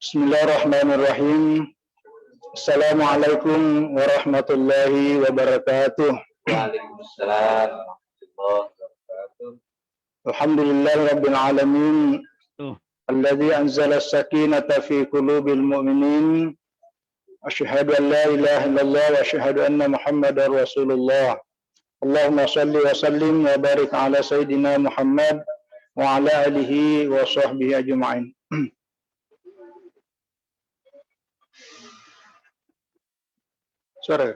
Bismillahirrahmanirrahim. Assalamualaikum warahmatullahi wabarakatuh. Waalaikumsalam warahmatullahi wabarakatuh. Alhamdulillahirabbil alamin. Alladzi anzala as-sakinata fi qulubil mu'minin. Asyhadu an la ilaha illallah wa asyhadu anna Muhammadar Rasulullah. Allahumma shalli wa sallim wa barik ala sayidina Muhammad wa ala alihi wa sahbihi ajma'in. Suara.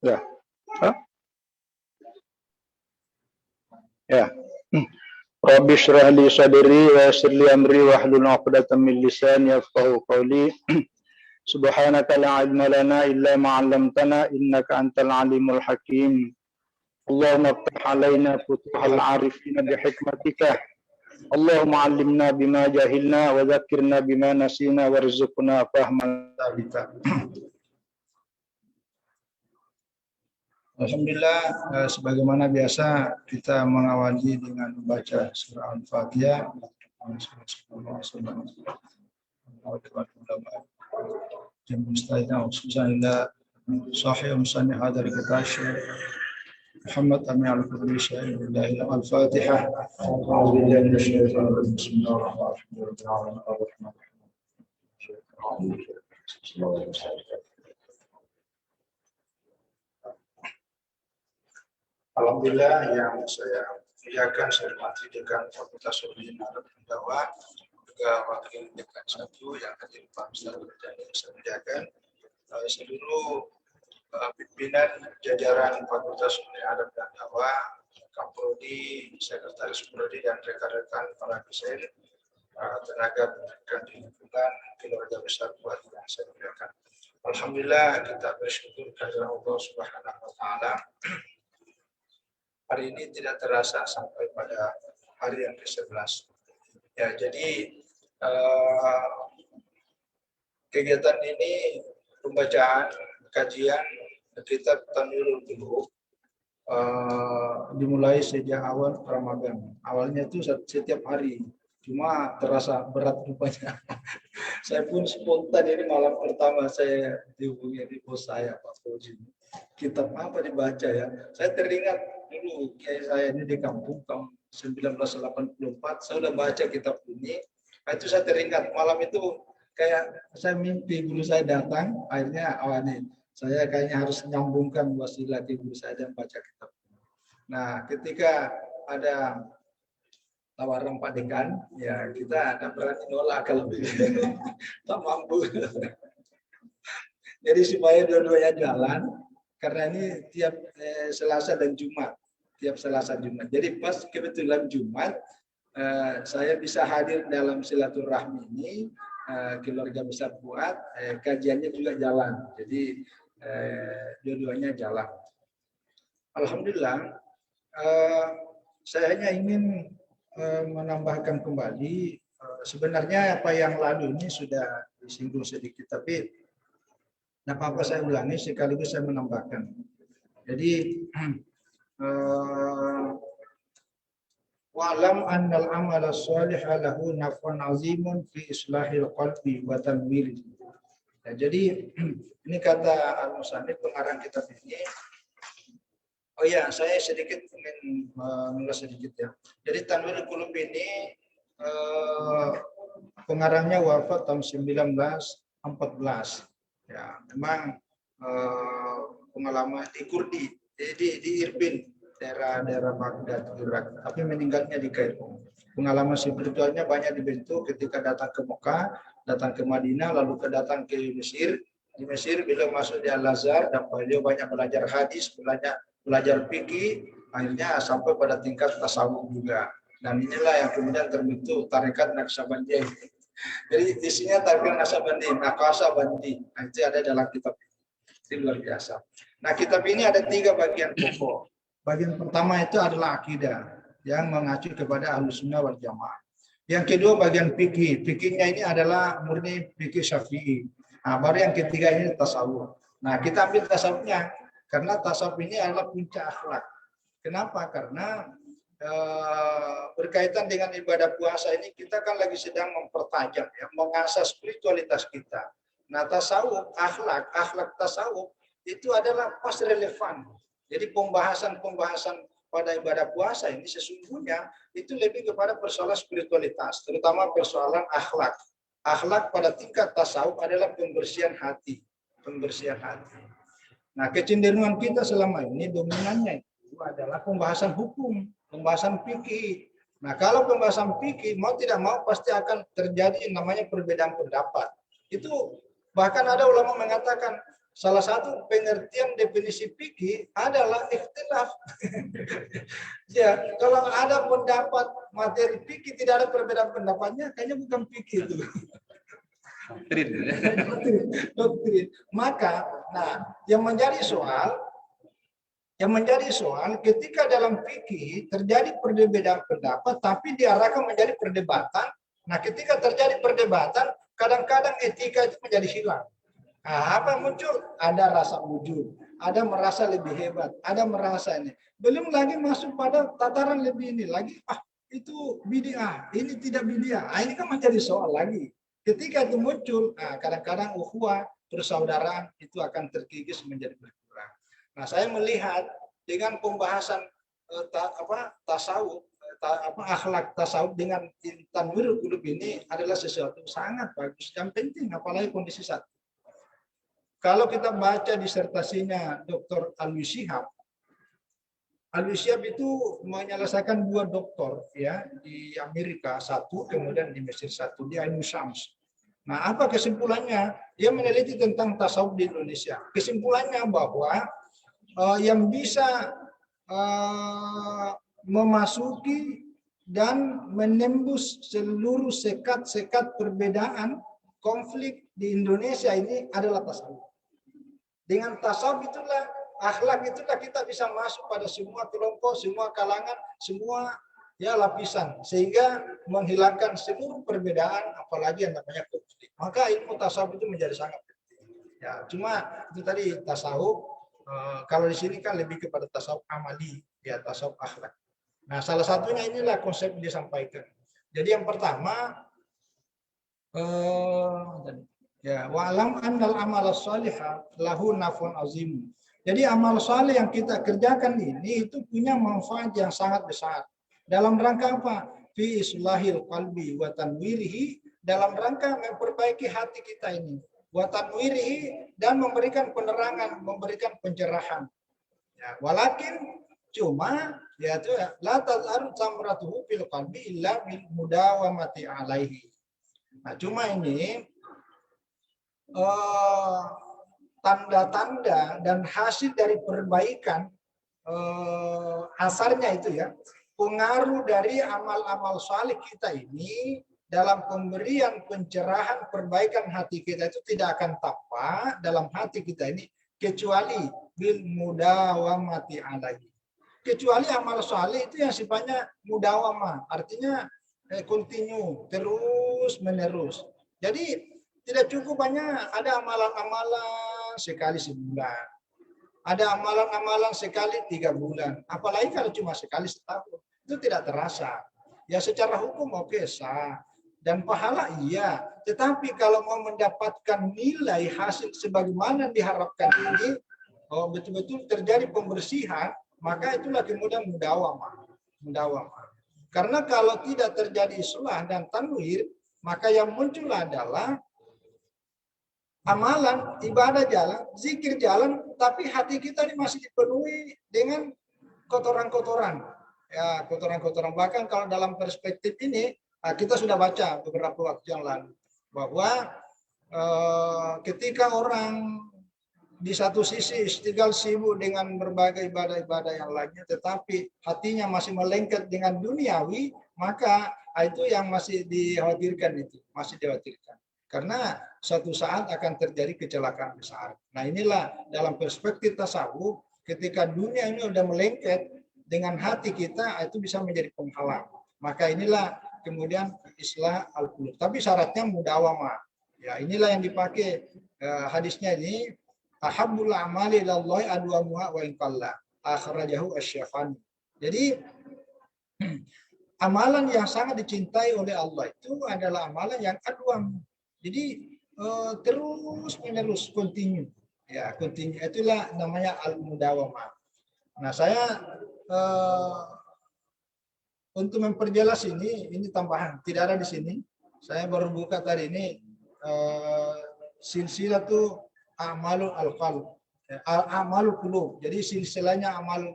Ya. Hah? Ya. Rabbi shrah li sadri wa yassir li amri wahlul 'uqdatam min lisani yafqahu qawli. Subhanaka la ilma lana illa ma 'allamtana innaka antal alimul hakim. Allahumma iftah 'alaina futuhal 'arifina bi hikmatika. Allahumma 'allimna bima jahilna wa dzakkirna bima nasina warzuqna fahman sabita. Alhamdulillah, sebagaimana biasa kita mengawali dengan membaca surah Al-Fatihah. Muhammad Amin Al-Qudri Syai'ullahi Al-Fatihah. Alhamdulillah yang saya muliakan, saya hormati dekan Fakultas Ulum Arab dan Dakwah, juga wakil dekan 1 yang hadir Pak Ustaz Berjani, saya muliakan seluruh pimpinan jajaran Fakultas Ulum Arab dan Dakwah, Kapoldi, Sekretaris Prodi dan rekan-rekan para dosen, tenaga pendidikan di lingkungan keluarga besar buat yang saya muliakan. Alhamdulillah kita bersyukur kepada Allah Subhanahu wa taala. Hari ini tidak terasa sampai pada hari yang ke-11. Ya, jadi kegiatan ini pembacaan kajian kitab Tanwirul Qulub dimulai sejak awal Ramadan. Awalnya itu setiap hari, cuma terasa berat rupanya. Saya pun spontan, ini malam pertama saya dihubungi di bos saya, Pak Fauzi. Kitab apa dibaca ya? Saya teringat dulu kayak saya ini di kampung tahun 1984, saya udah baca kitab ini. Itu saya teringat malam itu kayak saya mimpi guru saya datang, akhirnya awalnya saya kayaknya harus menyambungkan wasilah di guru saya dan baca kitab. Nah, ketika ada tawaran Pak Dekan, ya kita ada berani nolak kalau tak mampu. Jadi supaya dua-duanya jalan, karena ini tiap Selasa dan Jumat, tiap Selasa Jumat. Jadi pas kebetulan Jumat, saya bisa hadir dalam silaturahmi ini, keluarga besar buat, kajiannya juga jalan. Jadi dua-duanya jalan. Alhamdulillah, saya hanya ingin menambahkan kembali, sebenarnya apa yang lalu ini sudah disinggung sedikit, tapi tidak apa-apa saya ulangi sekaligus saya menambahkan. Jadi wa'lam annal amala shalih lahu naf'un 'azimun fi islahil qalbi wa tanwirih. Ya, jadi ini kata Al-Musannif pengarang kitab ini. Oh ya, saya sedikit ingin mengulas sedikit ya. Jadi Tanwirul Qulub ini pengarangnya wafat tahun 1914. Ya, memang pengalaman di Kurdi, di Irbil, daerah Baghdad, Irak, tapi meninggalnya di Kairo. Pengalaman spiritualnya banyak dibentuk ketika datang ke Mekah, datang ke Madinah, lalu datang ke Mesir. Di Mesir beliau masuk di Al-Azhar dan beliau banyak belajar hadis, belajar fikih, akhirnya sampai pada tingkat tasawuf juga. Dan inilah yang kemudian terbentuk tarekat Naqsabandiyah. Jadi isinya tarekat Naqsabandi. Nah, itu ada dalam kitab ini. Itu luar biasa. Nah, kitab ini ada 3 bagian pokok. Bagian pertama itu adalah akidah yang mengacu kepada Ahlussunnah wal Jamaah. Yang kedua bagian fikih. Fikihnya ini adalah murni fikih Syafi'i. Nah, baru yang ketiga ini tasawuf. Nah, kita ambil tasawufnya karena tasawuf ini adalah puncak akhlak. Kenapa? Karena berkaitan dengan ibadah puasa ini, kita kan lagi sedang mempertajam ya, mengasah spiritualitas kita. Nah, tasawuf, akhlak tasawuf itu adalah pas relevan. Jadi pembahasan pada ibadah puasa ini sesungguhnya itu lebih kepada persoalan spiritualitas, terutama persoalan akhlak. Akhlak pada tingkat tasawuf adalah pembersihan hati, pembersihan hati. Nah, kecenderungan kita selama ini dominannya itu adalah pembahasan hukum, pembahasan fikih. Nah, kalau pembahasan fikih mau tidak mau pasti akan terjadi namanya perbedaan pendapat. Itu bahkan ada ulama mengatakan salah satu pengertian definisi fikih adalah ikhtilaf. Ya, kalau ada pendapat materi fikih tidak ada perbedaan pendapatnya, kayaknya bukan fikih itu. Doktrin. Maka, nah, yang menjadi soal ketika dalam fikih terjadi perbedaan pendapat, tapi diarahkan menjadi perdebatan. Nah, ketika terjadi perdebatan, kadang-kadang etika itu menjadi hilang. Nah, apa muncul? Ada rasa ujub, ada merasa lebih hebat, ada merasa ini. Belum lagi masuk pada tataran lebih ini lagi. Itu bid'ah, ini tidak bid'ah. Ini kan menjadi soal lagi. Ketika itu muncul, kadang-kadang ukhuwah, persaudaraan itu akan terkikis menjadi berkurang. Nah, saya melihat dengan pembahasan tasawuf, akhlak tasawuf dengan tanwirul qulub ini adalah sesuatu sangat bagus dan penting, apalagi kondisi saat. Kalau kita baca disertasinya Dr. Alwi Shihab itu menyelesaikan 2 doktor ya di Amerika satu, kemudian di Mesir satu, di Ain Syams. Nah, apa kesimpulannya? Dia meneliti tentang tasawuf di Indonesia. Kesimpulannya bahwa yang bisa memasuki dan menembus seluruh sekat-sekat perbedaan konflik di Indonesia ini adalah tasawuf. Dengan tasawuf itulah, akhlak itulah kita bisa masuk pada semua kelompok, semua kalangan, semua ya lapisan, sehingga menghilangkan seluruh perbedaan, apalagi yang namanya konflik. Maka ilmu tasawuf itu menjadi sangat penting. Ya, cuma itu tadi tasawuf. Kalau di sini kan lebih kepada tasawuf amali, ya tasawuf akhlak. Nah, salah satunya inilah konsep yang disampaikan. Jadi yang pertama, ya, wa'lam annal amal salihah lahu naf'un azim. Jadi amal saleh yang kita kerjakan ini itu punya manfaat yang sangat besar. Dalam rangka apa? Fi islahil qalbi wa tanwirihi, dalam rangka memperbaiki hati kita ini. Wa tanwirihi, dan memberikan penerangan, memberikan pencerahan. Ya, walakin cuma yaitu la tazharu samratuhu fil qalbi illa bil mudawamati alaihi. Nah, cuma ini tanda-tanda dan hasil dari perbaikan asarnya itu ya, pengaruh dari amal-amal saleh kita ini dalam pemberian pencerahan perbaikan hati kita itu tidak akan tampak dalam hati kita ini kecuali bil mudawamati alaihi. Kecuali amal saleh itu yang sifatnya mudawamah, artinya continue, terus menerus. Jadi tidak cukup hanya ada amalan-amalan sekali sebulan. Ada amalan-amalan sekali 3 bulan. Apalagi kalau cuma sekali setahun. Itu tidak terasa. Ya secara hukum oke, sah. Dan pahala iya. Tetapi kalau mau mendapatkan nilai hasil sebagaimana diharapkan ini, betul-betul terjadi pembersihan, maka itulah kemudian mudawamah. Karena kalau tidak terjadi islah dan tanwir, maka yang muncul adalah amalan, ibadah jalan, zikir jalan, tapi hati kita ini masih dipenuhi dengan kotoran-kotoran. Ya, kotoran-kotoran. Bahkan kalau dalam perspektif ini, kita sudah baca beberapa waktu yang lalu, bahwa ketika orang di satu sisi istighfar sibuk dengan berbagai ibadah-ibadah yang lainnya, tetapi hatinya masih melengket dengan duniawi, maka itu yang masih dikhawatirkan itu, masih dikhawatirkan. Karena suatu saat akan terjadi kecelakaan besar. Nah, inilah dalam perspektif tasawuf, ketika dunia ini sudah melengket dengan hati kita, itu bisa menjadi penghalang. Maka inilah kemudian islah al-qulub. Tapi syaratnya mudawamah. Ya, inilah yang dipakai hadisnya ini, ahabbul a'mali ilallahi adwamuha wa in qalla. Akhrajahu asy-Syafi'i. Jadi amalan yang sangat dicintai oleh Allah itu adalah amalan yang adwam. Jadi terus menerus continue. Ya, continue. Itulah namanya al-mudawamah. Nah, saya untuk memperjelas ini tambahan, tidak ada di sini. Saya baru buka tadi ini silsilah tuh amalul al-qalb, amalul qulub. Jadi silsilahnya amal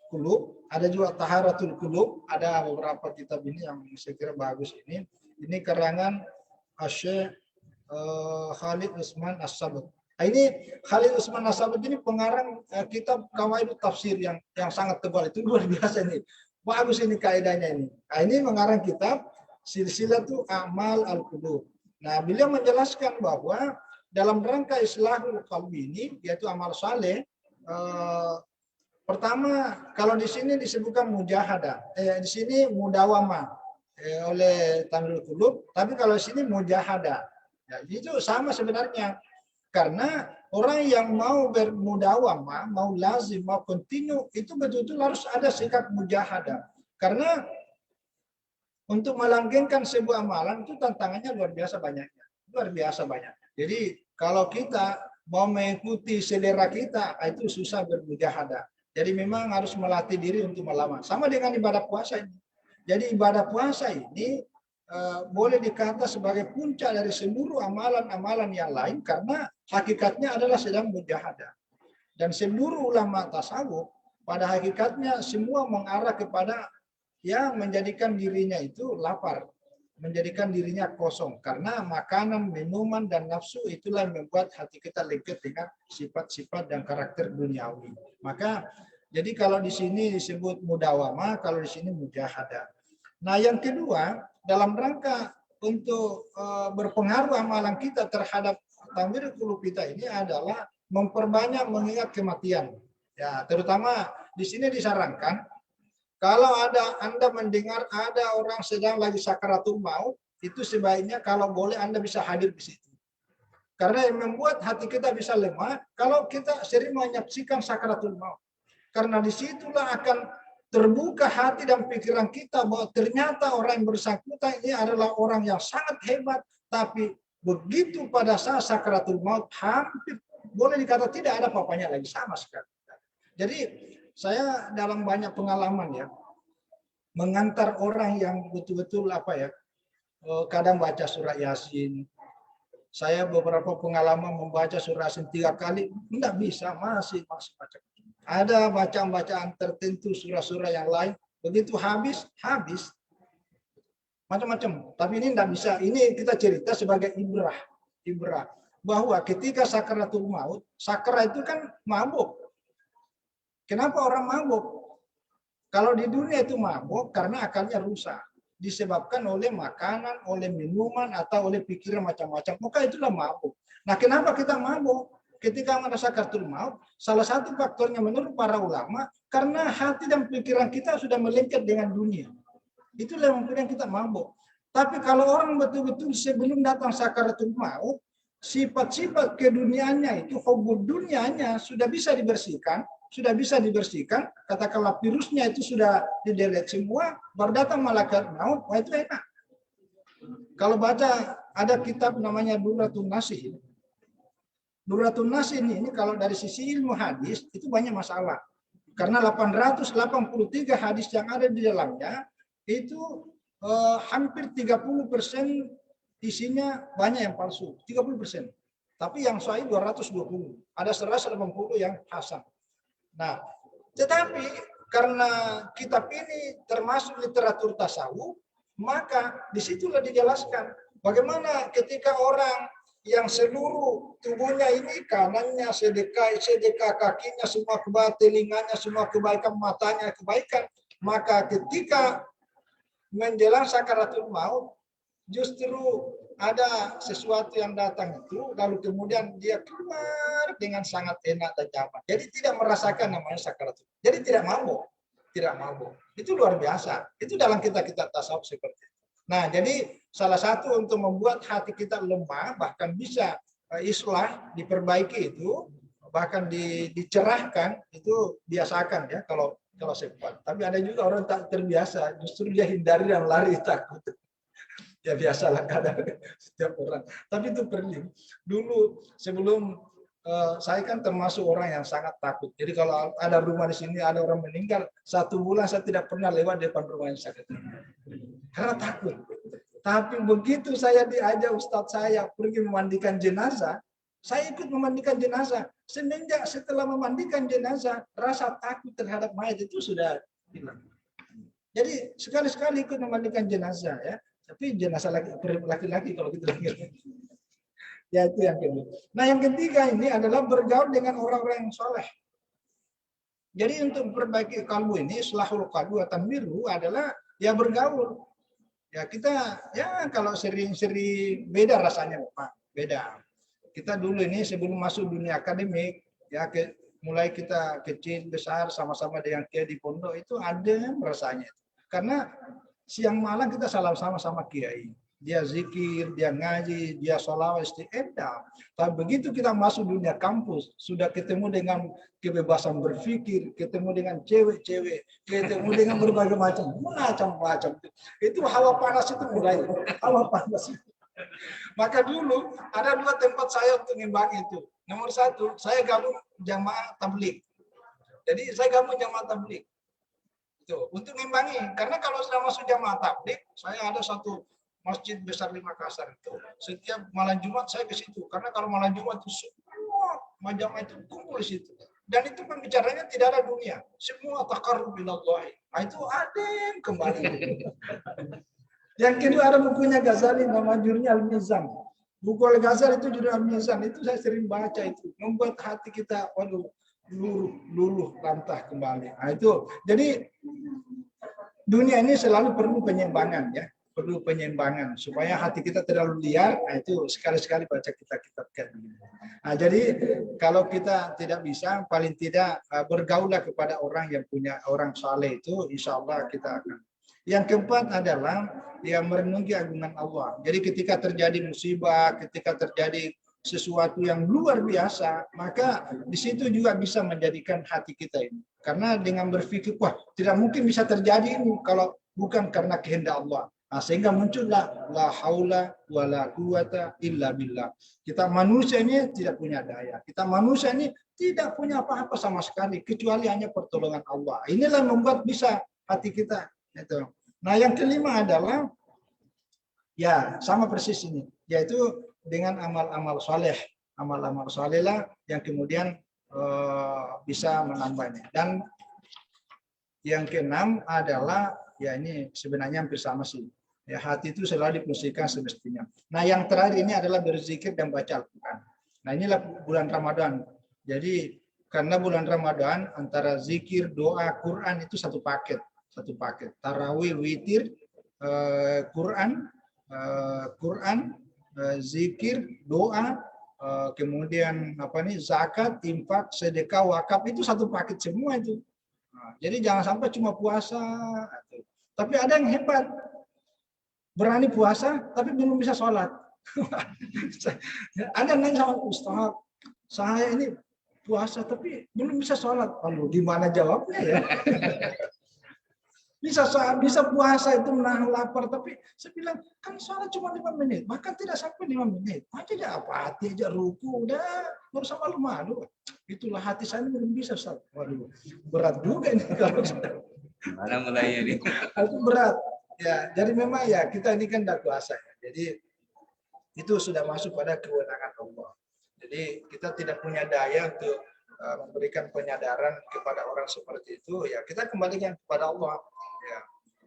qulub, ada juga taharatul qulub, ada beberapa kitab ini yang saya kira bagus ini. Ini karangan Syekh Khalid Usman As-Sabut. Nah, ini Khalid Usman As-Sabut ini pengarang kitab Qawaidut Tafsir yang sangat tebal, itu luar biasa ini. Bagus ini kaidahnya ini. Nah, ini mengarang kitab Silsilatul Amal Al-Qulub. Nah, beliau menjelaskan bahwa dalam rangka islahul qalbi ini, yaitu amal saleh, pertama kalau di sini disebutkan mujahadah, di sini mudawamah oleh Tanwirul Qulub, tapi kalau di sini mujahadah. Ya, itu sama sebenarnya. Karena orang yang mau bermudawamah, mau lazim, mau kontinu, itu betul-betul harus ada sikap mujahadah. Karena untuk melanggengkan sebuah amalan itu tantangannya luar biasa banyaknya. Luar biasa banyak. Jadi kalau kita mau mengikuti selera kita, itu susah bermujahadah. Jadi memang harus melatih diri untuk melawan. Sama dengan ibadah puasa ini. Jadi ibadah puasa ini boleh dikata sebagai puncak dari seluruh amalan-amalan yang lain karena hakikatnya adalah sedang mujahadah. Dan seluruh ulama tasawuf pada hakikatnya semua mengarah kepada yang menjadikan dirinya itu lapar, menjadikan dirinya kosong karena makanan, minuman dan nafsu itulah yang membuat hati kita lengket dengan sifat-sifat dan karakter duniawi. Maka jadi kalau di sini disebut mudawamah, kalau di sini mujahadah. Nah, yang kedua, dalam rangka untuk berpengaruh amalan kita terhadap Tanwirul Qulub kita ini adalah memperbanyak mengingat kematian. Ya, terutama di sini disarankan kalau Anda mendengar ada orang sedang lagi sakaratul maut, itu sebaiknya kalau boleh Anda bisa hadir di situ. Karena yang membuat hati kita bisa lemah kalau kita sering menyaksikan sakaratul maut. Karena disitulah akan terbuka hati dan pikiran kita bahwa ternyata orang yang bersangkutan ini adalah orang yang sangat hebat, tapi begitu pada saat sakaratul maut hampir boleh dikata tidak ada apa-apanya lagi sama sekali. Jadi saya dalam banyak pengalaman ya mengantar orang yang betul-betul kadang baca surah Yasin. Saya beberapa pengalaman membaca surah Yasin 3 kali, enggak bisa, masih baca. Ada bacaan-bacaan tertentu surah-surah yang lain, begitu habis macam-macam. Tapi ini tidak bisa. Ini kita cerita sebagai ibrah bahwa ketika sakaratul maut, sakara itu kan mabuk. Kenapa orang mabuk? Kalau di dunia itu mabuk karena akalnya rusak, disebabkan oleh makanan, oleh minuman atau oleh pikiran macam-macam. Maka itulah mabuk. Nah, kenapa kita mabuk? Ketika merasa sakaratul maut, salah satu faktornya menurut para ulama karena hati dan pikiran kita sudah melengket dengan dunia. Itulah yang membuat kita mabuk. Tapi kalau orang betul-betul sebelum datang sakaratul maut, sifat-sifat keduniaannya itu, hubud dunianya sudah bisa dibersihkan, katakanlah virusnya itu sudah didelete semua, baru datang malaikat maut, wah itu enak. Kalau baca ada kitab namanya Durratun Nasih. Durratun Nasih ini kalau dari sisi ilmu hadis itu banyak masalah. Karena 883 hadis yang ada di dalamnya itu hampir 30% isinya banyak yang palsu, 30%. Tapi yang sahih 220, ada 180 yang hasan. Nah, tetapi karena kitab ini termasuk literatur tasawuf, maka disitulah dijelaskan bagaimana ketika orang yang seluruh tubuhnya ini kanannya sedekah kakinya semua kebaikan, telinganya semua kebaikan, matanya kebaikan, maka ketika menjelang sakaratul maut justru ada sesuatu yang datang itu lalu kemudian dia keluar dengan sangat enak dan nyaman. Jadi tidak merasakan namanya sakaratul. Jadi tidak mabuk. Itu luar biasa. Itu dalam kita tasawuf seperti itu. Nah, jadi salah satu untuk membuat hati kita lemah, bahkan bisa islah, diperbaiki itu, bahkan dicerahkan, itu biasakan ya. Kalau kalau sempat. Tapi ada juga orang tak terbiasa, justru dia hindari dan lari takut. Ya biasalah kadang setiap orang. Tapi itu perlu. Dulu sebelum saya kan termasuk orang yang sangat takut. Jadi kalau ada rumah di sini ada orang meninggal, 1 bulan saya tidak pernah lewat depan rumah yang sakit. Karena takut. Tapi begitu saya diajak Ustadz saya pergi memandikan jenazah, saya ikut memandikan jenazah. Semenjak setelah memandikan jenazah, rasa takut terhadap mayat itu sudah hilang. Jadi sekali-sekali ikut memandikan jenazah ya. Tapi jenazah laki-laki kalau gitu. Ya itu yang kedua. Nah yang ketiga ini adalah bergaul dengan orang-orang yang soleh. Jadi untuk memperbaiki kalbu ini, islahul qalbu wa tanwiru adalah ya bergaul. Ya kita ya kalau sering-sering beda rasanya Pak, beda. Kita dulu ini sebelum masuk dunia akademik ya mulai kita kecil besar sama-sama dengan kiai di pondok itu ada rasanya. Karena siang malam kita salam sama kiai. Dia zikir, dia ngaji, dia sholawat istiqomah. Tapi begitu kita masuk dunia kampus, sudah ketemu dengan kebebasan berpikir, ketemu dengan cewek-cewek, ketemu dengan berbagai macam. Itu hawa panas itu mulai, hawa panas. Maka dulu ada 2 tempat saya untuk ngimbangi itu. Nomor 1, saya gabung jamaah tabligh. Jadi saya gabung jamaah tabligh. Itu untuk ngimbangi. Karena kalau sudah masuk jamaah tabligh, saya ada satu masjid besar di Makassar itu. Setiap malam Jumat saya ke situ. Karena kalau malam Jumat itu semua jamaah itu kumpul di situ. Dan itu pembicaranya tidak ada dunia. Semua taqarrub ilallah. Nah, itu ada yang kembali. Yang kedua ada bukunya Ghazali, nama judulnya Al-Mizan. Buku Al-Ghazali itu judul Al-Mizan. Itu saya sering baca itu. Membuat hati kita, waduh, luluh lantah kembali. Nah, itu. Jadi dunia ini selalu perlu penyimbangan ya. Perlu penyimbangan supaya hati kita terlalu liar. Nah, itu sekali-sekali baca kitab-kitab kayak begini. Nah, jadi kalau kita tidak bisa, paling tidak bergaulah kepada orang yang punya orang saleh itu, insya Allah kita akan. Yang keempat adalah yang merenungi agungan Allah. Jadi ketika terjadi musibah, ketika terjadi sesuatu yang luar biasa, maka di situ juga bisa menjadikan hati kita ini. Karena dengan berpikir, wah tidak mungkin bisa terjadi ini kalau bukan karena kehendak Allah. Nah, sehingga muncullah la haula wala quwata illa billah. Kita manusia ini tidak punya daya. Kita manusia ini tidak punya apa-apa sama sekali kecuali hanya pertolongan Allah. Inilah membuat bisa hati kita itu. Nah, yang kelima adalah ya sama persis ini, yaitu dengan amal-amal saleh. Amal-amal saleh lah yang kemudian bisa menambahnya. Dan yang keenam adalah ya ini sebenarnya hampir sama sih. Ya, hati itu selalu difungsikan semestinya. Nah, yang terakhir ini adalah berzikir dan baca Al-Quran. Nah, inilah bulan Ramadan. Jadi, karena bulan Ramadan antara zikir, doa, Quran itu satu paket. Tarawih, witir, Quran, zikir, doa, kemudian zakat, infak, sedekah, wakaf itu satu paket semua itu. Nah, jadi jangan sampai cuma puasa. Tapi ada yang hebat. Berani puasa tapi belum bisa sholat. Ada yang nanya sama Ustaz, saya ini puasa tapi belum bisa sholat. Lalu gimana jawabnya ya? Bisa puasa itu menahan lapar, tapi saya bilang kan sholat cuma 5 menit, bahkan tidak sampai 5 menit. Aja apa hati aja ruku, udah nggak usah malu-malu. Itulah hati saya belum bisa. Waduh, berat juga ini kalau mana mulainya nih? itu berat. Ya, jadi memang ya kita ini kan tidak kuasa ya. Jadi itu sudah masuk pada kewenangan Allah. Jadi kita tidak punya daya untuk memberikan penyadaran kepada orang seperti itu. Ya kita kembalikan kepada Allah. Ya,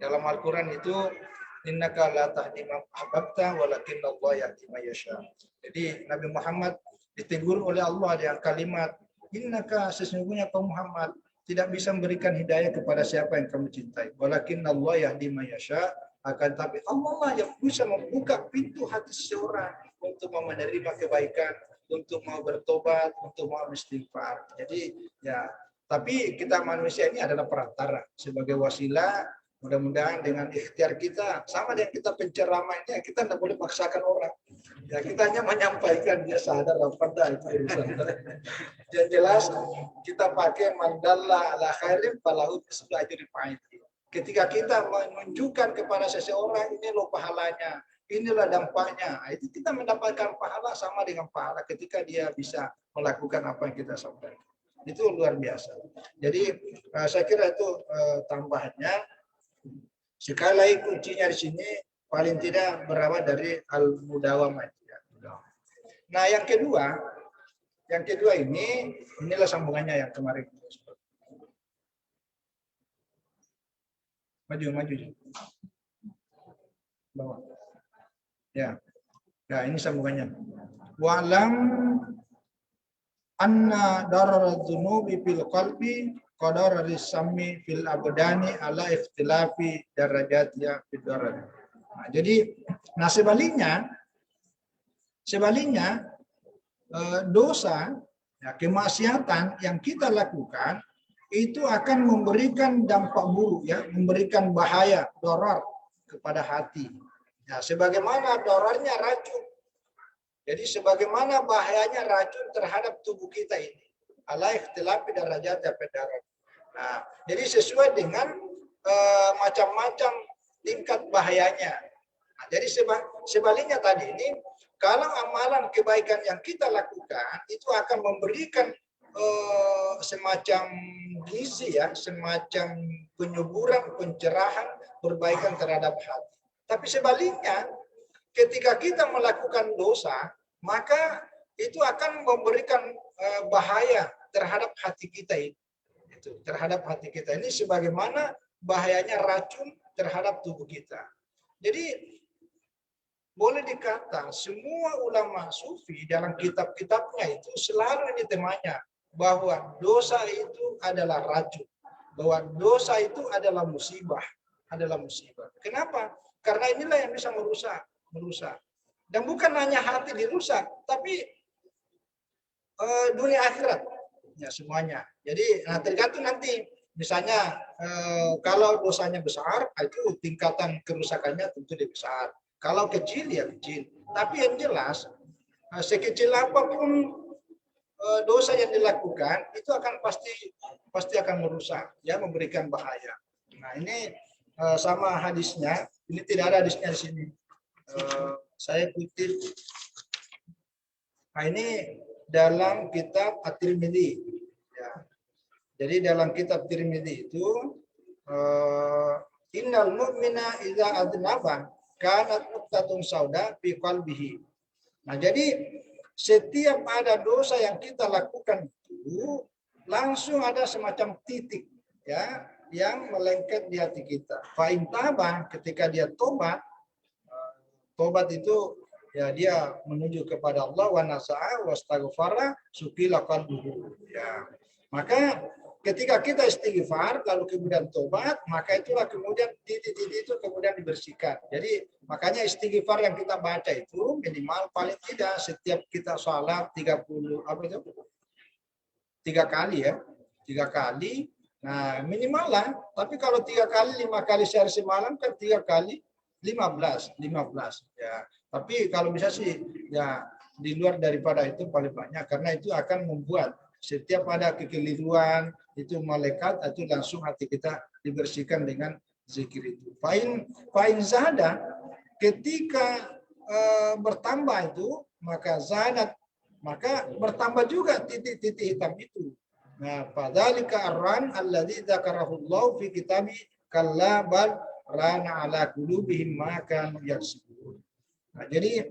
dalam Al-Quran itu innaka la tahdi man ahbabta walakin Allah yahdi man yasha. Jadi Nabi Muhammad ditegur oleh Allah dengan kalimat innaka, sesungguhnya kau Muhammad tidak bisa memberikan hidayah kepada siapa yang kamu cintai. Walakin Allah yahdi man yasha, akan tapi Allah lah yang bisa membuka pintu hati seseorang untuk mau menerima kebaikan, untuk mau bertobat, untuk mau istighfar. Jadi ya, tapi kita manusia ini adalah perantara sebagai wasilah. Mudah-mudahan dengan ikhtiar kita, sama dengan kita penceramahnya, kita tidak boleh paksakan orang. Ya kita hanya menyampaikan dia sadar apa enggak itu urusan. Yang jelas kita pakai mandalla ala khairin falahu mislu ajri fa'il. Ketika kita menunjukkan kepada seseorang ini loh pahalanya, inilah dampaknya, itu kita mendapatkan pahala sama dengan pahala ketika dia bisa melakukan apa yang kita sampaikan. Itu luar biasa. Jadi saya kira itu tambahannya. Sekali lagi kuncinya di sini paling tidak berawal dari al-mudawamah. Nah, yang kedua inilah sambungannya yang kemarin. Maju. Bawah. Ya. Nah, ini sambungannya. Wa'lam anna darar dzunubi fil qalbi qadar risami fil abdani ala ikhtilafi darajatnya fid darar. Nah, jadi sebaliknya dosa, ya, kemaksiatan yang kita lakukan itu akan memberikan dampak buruk, ya, memberikan bahaya, darar kepada hati. Ya, sebagaimana dararnya racun. Jadi sebagaimana bahayanya racun terhadap tubuh kita ini. Ala ikhtilafi darajat darat. Nah, jadi sesuai dengan macam-macam tingkat bahayanya. Nah, jadi sebaliknya tadi ini, kalau amalan kebaikan yang kita lakukan itu akan memberikan semacam gizi, ya, semacam penyuburan, pencerahan, perbaikan terhadap hati. Tapi sebaliknya, ketika kita melakukan dosa, maka itu akan memberikan bahaya terhadap hati kita ini. Itu terhadap hati kita ini sebagaimana bahayanya racun terhadap tubuh kita. Jadi boleh dikata semua ulama sufi dalam kitab-kitabnya itu selalu ini temanya, bahwa dosa itu adalah racun, bahwa dosa itu adalah musibah, Kenapa? Karena inilah yang bisa merusak. Dan bukan hanya hati dirusak, tapi dunia akhirat, ya, semuanya. Jadi tergantung nanti, misalnya kalau dosanya besar, itu tingkatan kerusakannya tentu lebih besar. Kalau kecil ya kecil. Tapi yang jelas sekecil apapun dosa yang dilakukan itu akan pasti akan merusak, ya, memberikan bahaya. Nah, ini sama hadisnya. Ini tidak ada hadisnya di sini. Saya kutip. Nah, ini dalam kitab At-Tirmidzi. Ya. Jadi dalam kitab Tirmidzi itu innal mu'mina idza adnaba kanat nuqtatun sauda fi qalbihi. Nah, jadi setiap ada dosa yang kita lakukan itu langsung ada semacam titik, ya, yang melengket di hati kita. Fa in taba, ketika dia tobat itu, ya, dia menuju kepada Allah, wa nasa'a wastaghfara sukila qalbuhu, ya. Maka ketika kita istighfar lalu kemudian tobat, maka itulah kemudian titik-titik itu kemudian dibersihkan. Jadi makanya istighfar yang kita baca itu minimal paling tidak setiap kita sholat 3 kali, ya. 3 kali. Nah, minimal lah. Tapi kalau 3 kali, 5 kali sehari semalam kan 3 kali 15. Ya. Tapi kalau bisa sih, ya, di luar daripada itu paling banyak, karena itu akan membuat setiap ada kekeliruan itu malaikat itu langsung hati kita dibersihkan dengan zikir itu. Fa'in zada, ketika bertambah itu, maka zadat, maka bertambah juga titik-titik hitam itu. Nah, fadzalika ar-ran alladzi dzakarahullahu fi kitabi kalla bal rana ala qulubihim ma kanu yaksubun. Nah, jadi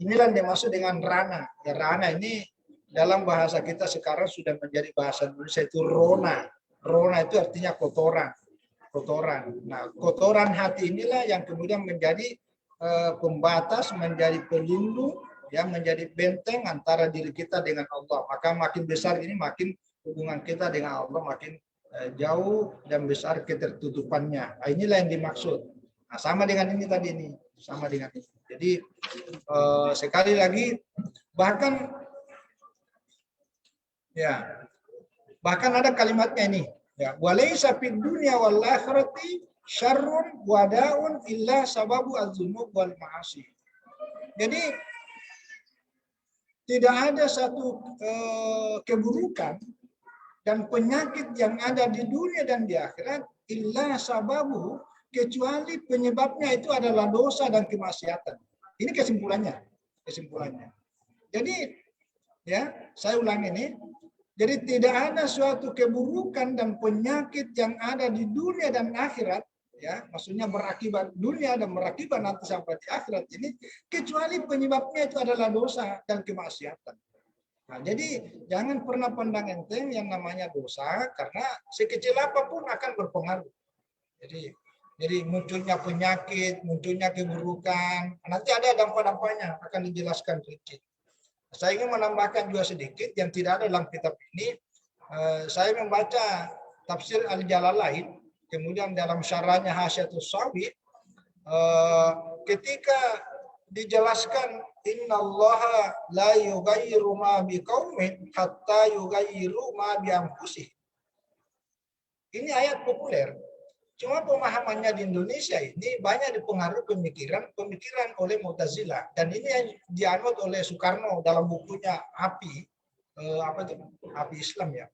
inilah yang dimaksud dengan rana. Ya, rana ini dalam bahasa kita sekarang sudah menjadi bahasa Indonesia itu rona. Rona itu artinya kotoran. Nah, kotoran hati inilah yang kemudian menjadi pembatas, menjadi pelindung, ya, menjadi benteng antara diri kita dengan Allah. Maka makin besar ini, makin hubungan kita dengan Allah makin jauh dan besar ketertutupannya. Nah, inilah yang dimaksud. Nah, sama dengan ini tadi ini, sama dengan ini. Jadi sekali lagi, bahkan ada kalimatnya ini, ya, walaysa fid dunya wal akhirati syarrun wadaun illa sababu az-dzunub wal ma'asi. Jadi tidak ada satu keburukan dan penyakit yang ada di dunia dan di akhirat illa sababu, kecuali penyebabnya itu adalah dosa dan kemaksiatan. Ini kesimpulannya. Jadi ya, saya ulang ini. Jadi tidak ada suatu keburukan dan penyakit yang ada di dunia dan akhirat, ya, maksudnya berakibat dunia dan berakibat nanti sampai di akhirat ini, kecuali penyebabnya itu adalah dosa dan kemaksiatan. Nah, jadi jangan pernah pandang enteng yang namanya dosa, karena sekecil apapun akan berpengaruh. Jadi munculnya penyakit, munculnya keburukan, nanti ada dampak-dampaknya akan dijelaskan rinci. Saya ingin menambahkan juga sedikit yang tidak ada dalam kitab ini. Saya membaca tafsir Al-Jalalain, kemudian dalam syarahnya Hasyatus Sawi, ketika dijelaskan innallaha la yughayyiru ma biqaumin hatta yughayyiru ma bi anfusihim. Ini ayat populer. Cuma pemahamannya di Indonesia ini banyak dipengaruhi pemikiran oleh Mu'tazilah, dan ini yang dianut oleh Soekarno dalam bukunya Api Api Islam ya.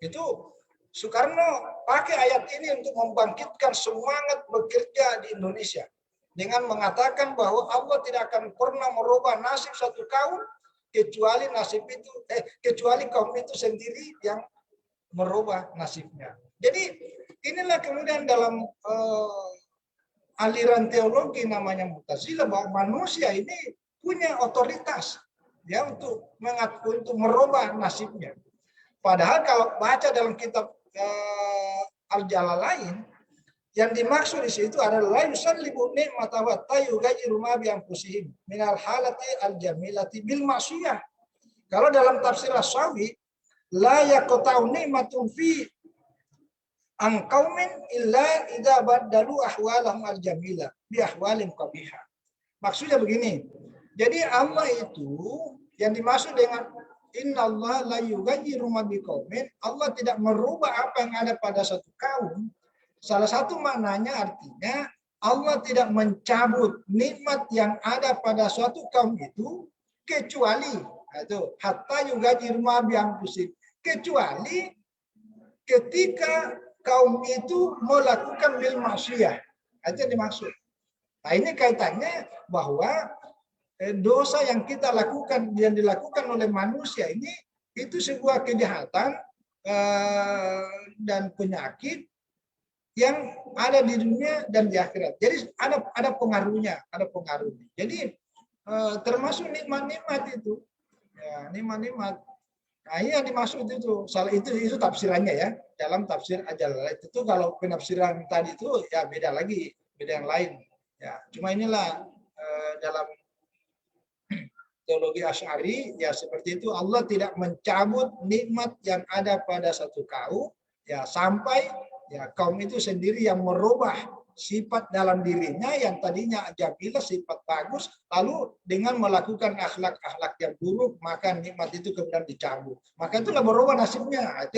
Itu Soekarno pakai ayat ini untuk membangkitkan semangat bekerja di Indonesia dengan mengatakan bahwa Allah tidak akan pernah merubah nasib satu kaum kecuali kecuali kaum itu sendiri yang merubah nasibnya. Jadi inilah kemudian dalam aliran teologi namanya Mu'tazilah, bahwa manusia ini punya otoritas ya untuk merubah nasibnya. Padahal kalau baca dalam kitab Al-Jalalain, yang dimaksud di situ adalah yusallibu ni'mata wa tayyughayyiru ma bi anfusihim minal halati al-jamilati bil ma'siyah. Kalau dalam tafsir As-Sawi, la yaqta'u ni'matun fi an qaumin illa idza badalu ahwalahum al-jamila bi ahwalin qabihah. Maksudnya begini. Jadi Allah itu yang dimaksud dengan innallaha la yughayyiru ma biqaumin, Allah tidak merubah apa yang ada pada satu kaum. Salah satu maknanya artinya Allah tidak mencabut nikmat yang ada pada suatu kaum itu kecuali hatta yughayyiru ma bi anfusihim, kecuali ketika kaum itu melakukan bil maksiyah. Itu dimaksud. Nah, ini kaitannya bahwa dosa yang kita lakukan, yang dilakukan oleh manusia ini, itu sebuah kejahatan dan penyakit yang ada di dunia dan di akhirat. Jadi ada pengaruhnya, Jadi termasuk nikmat-nikmat itu, ya, nikmat-nikmat. Nah, ini yang dimaksud itu. Salah itu tafsirannya ya, dalam tafsir Al-Jalalain. Itu kalau penafsiran tadi itu ya beda lagi, beda yang lain. Ya, cuma inilah dalam teologi Asy'ari ya seperti itu, Allah tidak mencabut nikmat yang ada pada satu kaum ya sampai ya kaum itu sendiri yang merubah sifat dalam dirinya yang tadinya jamilah, sifat bagus, lalu dengan melakukan akhlak-akhlak yang buruk, maka nikmat itu kemudian dicabut. Maka itulah berubah nasibnya. Itu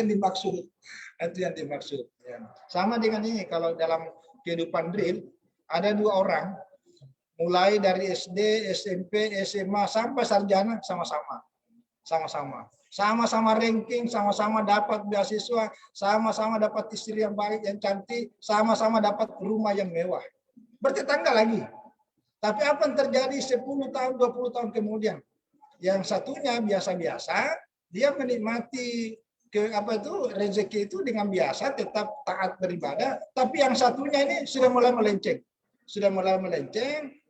yang dimaksud. Ya. Sama dengan ini, kalau dalam kehidupan real, ada dua orang, mulai dari SD, SMP, SMA, sampai sarjana, sama-sama ranking, sama-sama dapat beasiswa, sama-sama dapat istri yang baik, yang cantik, sama-sama dapat rumah yang mewah. Bertetangga lagi. Tapi apa yang terjadi 10 tahun, 20 tahun kemudian? Yang satunya biasa-biasa, dia menikmati rezeki itu dengan biasa, tetap taat beribadah, tapi yang satunya ini sudah mulai melenceng.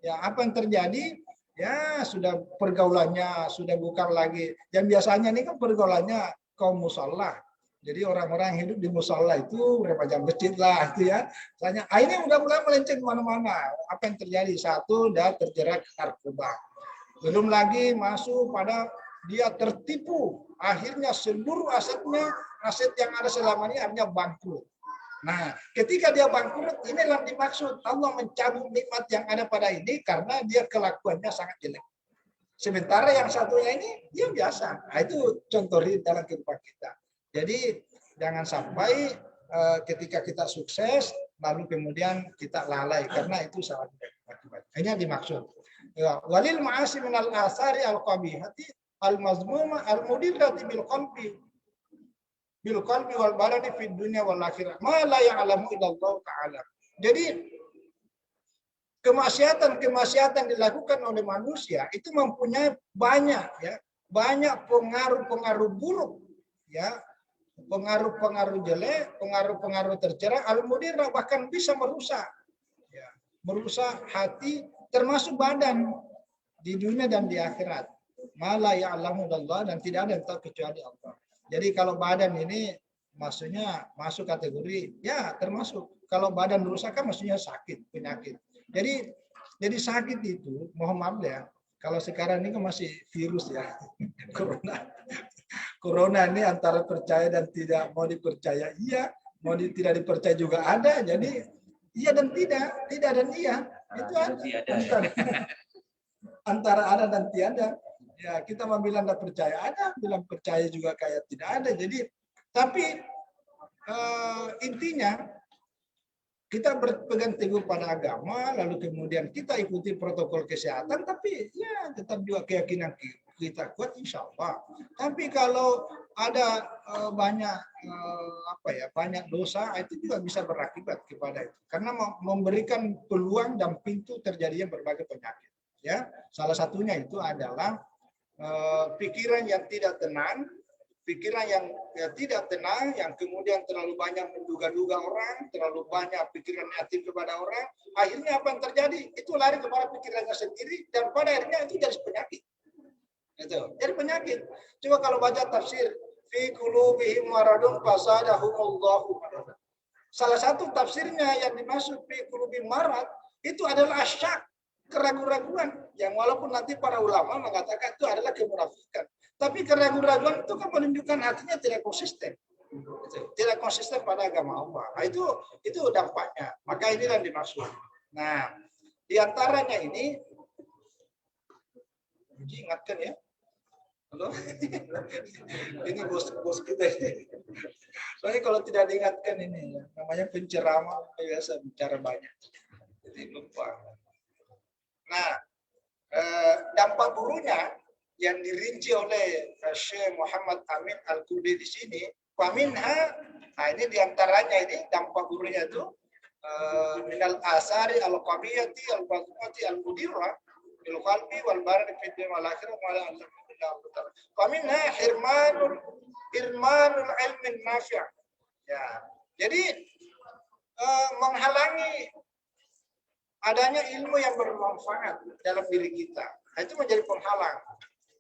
Ya, apa yang terjadi? Ya, sudah pergaulannya sudah bukan lagi. Yang biasanya ini kan pergaulannya kaum musalla. Jadi orang-orang yang hidup di musalla itu remaja masjid lah itu ya. Misalnya, ini udah mulai melenceng kemana-mana. Apa yang terjadi? Satu, dia terjerat narkoba. Belum lagi masuk pada dia tertipu. Akhirnya seluruh asetnya, aset yang ada selama ini akhirnya bangkrut. Nah, ketika dia bangkrut, inilah dimaksud Allah mencabut nikmat yang ada pada ini karena dia kelakuannya sangat jelek. Sementara yang satunya ini dia biasa. Nah, itu contoh dalam kehidupan kita. Jadi jangan sampai ketika kita sukses lalu kemudian kita lalai karena itu salah akibat. Ini yang dimaksud. Ya, walil ma'asi minal asari al-qabihati al-mazmuma al-mudirrati bil qalbi wal badani fid dunya wal akhirah. Ma la ya'lamu illallah ta'ala. Jadi kemaksiatan dilakukan oleh manusia itu mempunyai banyak ya, banyak pengaruh-pengaruh buruk ya, pengaruh-pengaruh jelek, pengaruh-pengaruh tercela, al-mudirrah, bahkan bisa merusak ya, merusak hati termasuk badan di dunia dan di akhirat. Mala ya'lamu illallah, dan tidak ada yang tahu kecuali Allah. Jadi kalau badan ini maksudnya masuk kategori ya, termasuk kalau badan rusak kan maksudnya sakit, penyakit. Jadi sakit itu, mohon maaf ya, kalau sekarang ini kan masih virus ya, corona ini antara percaya dan tidak mau dipercaya, iya, mau tidak dipercaya juga ada, jadi iya dan tidak dan iya, itu ada. Antara ada dan tiada. Ya, kita mau bilang tidak percaya ada, bilang percaya juga kayak tidak ada. Jadi, tapi intinya kita berpegang teguh pada agama, lalu kemudian kita ikuti protokol kesehatan, tapi ya tetap juga keyakinan kita kuat, insya Allah. Tapi kalau ada banyak banyak dosa, itu juga bisa berakibat kepada itu, karena memberikan peluang dan pintu terjadinya berbagai penyakit. Ya, salah satunya itu adalah pikiran yang tidak tenang, pikiran yang tidak tenang, yang kemudian terlalu banyak menduga-duga orang, terlalu banyak pikiran negatif kepada orang, akhirnya apa yang terjadi? Itu lari kepada pikirannya sendiri, dan pada akhirnya itu jadi penyakit. Itu jadi penyakit. Coba kalau baca tafsir, fi qulubihim maradun fasadahumullahu marad. Salah satu tafsirnya yang dimaksud fi qulubihim marad itu adalah syak, keraguan-raguan, yang walaupun nanti para ulama mengatakan itu adalah kemunafikan. Tapi keraguan-raguan itu kan menunjukkan hatinya tidak konsisten. Tidak konsisten pada agama Allah. Nah, itu dampaknya. Maka inilah yang dimaksud. Nah, diantaranya ini, ingatkan ya. Halo? Ini bos kita ini. Soalnya kalau tidak diingatkan ini, namanya penceramah, biasa bicara banyak. Jadi lupa. Nah, dampak buruknya yang dirinci oleh Syekh Muhammad Amin Al-Qudi di sini, paminha, nah ini diantaranya ini dampak buruknya itu minal asari al-qabiyati al-bazmati al-mudirah bil qalbi wal badan fi dunya wal akhirah wa la alhamdulillah. Paminha hirmanul ilmi nafi'. Ya. Jadi menghalangi adanya ilmu yang bermanfaat dalam diri kita. Nah, itu menjadi penghalang.